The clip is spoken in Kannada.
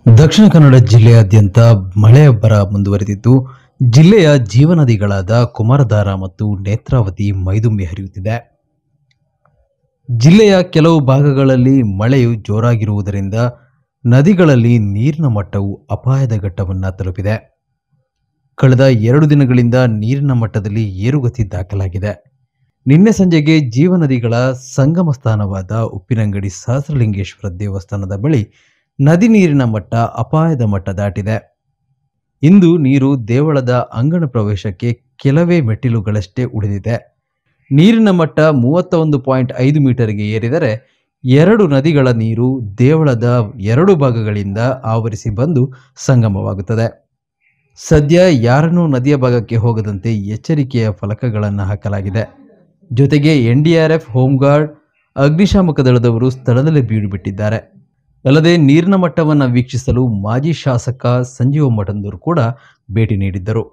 ದಕ್ಷಿಣ ಕನ್ನಡ ಜಿಲ್ಲೆಯಾದ್ಯಂತ ಮಳೆಯಬ್ಬರ ಮುಂದುವರೆದಿದ್ದು, ಜಿಲ್ಲೆಯ ಜೀವನದಿಗಳಾದ ಕುಮಾರಧಾರಾ ಮತ್ತು ನೇತ್ರಾವತಿ ಮೈದುಂಬಿ ಹರಿಯುತ್ತಿದೆ. ಜಿಲ್ಲೆಯ ಕೆಲವು ಭಾಗಗಳಲ್ಲಿ ಮಳೆಯು ಜೋರಾಗಿರುವುದರಿಂದ ನದಿಗಳಲ್ಲಿ ನೀರಿನ ಮಟ್ಟವು ಅಪಾಯದ ಘಟ್ಟವನ್ನು ತಲುಪಿದೆ. ಕಳೆದ 2 ದಿನಗಳಿಂದ ನೀರಿನ ಮಟ್ಟದಲ್ಲಿ ಏರುಗತಿ ದಾಖಲಾಗಿದೆ. ನಿನ್ನೆ ಸಂಜೆಗೆ ಜೀವನದಿಗಳ ಸಂಗಮ ಸ್ಥಾನವಾದ ಉಪ್ಪಿನಂಗಡಿ ಸಹಸ್ರಲಿಂಗೇಶ್ವರ ದೇವಸ್ಥಾನದ ಬಳಿ ನದಿ ನೀರಿನ ಮಟ್ಟ ಅಪಾಯದ ಮಟ್ಟ ದಾಟಿದೆ. ಇಂದು ನೀರು ದೇವಳದ ಅಂಗಣ ಪ್ರವೇಶಕ್ಕೆ ಕೆಲವೇ ಮೆಟ್ಟಿಲುಗಳಷ್ಟೇ ಉಳಿದಿದೆ. ನೀರಿನ ಮಟ್ಟ 31.5 ಮೀಟರ್ಗೆ ಏರಿದರೆ 2 ನದಿಗಳ ನೀರು ದೇವಳದ 2 ಭಾಗಗಳಿಂದ ಆವರಿಸಿ ಬಂದು ಸಂಗಮವಾಗುತ್ತದೆ. ಸದ್ಯ ಯಾರನ್ನೂ ನದಿಯ ಭಾಗಕ್ಕೆ ಹೋಗದಂತೆ ಎಚ್ಚರಿಕೆಯ ಫಲಕಗಳನ್ನು ಹಾಕಲಾಗಿದೆ. ಜೊತೆಗೆ NDRF, ಹೋಂಗಾರ್ಡ್, ಅಗ್ನಿಶಾಮಕ ದಳದವರು ಸ್ಥಳದಲ್ಲೇ ಬೀಡು ಬಿಟ್ಟಿದ್ದಾರೆ. ಅಲ್ಲದೆ ನೀರಿನ ಮಟ್ಟವನ್ನು ವೀಕ್ಷಿಸಲು ಮಾಜಿ ಶಾಸಕ ಸಂಜೀವ ಮಠಂದೂರು ಕೂಡ ಭೇಟಿ ನೀಡಿದ್ದರು.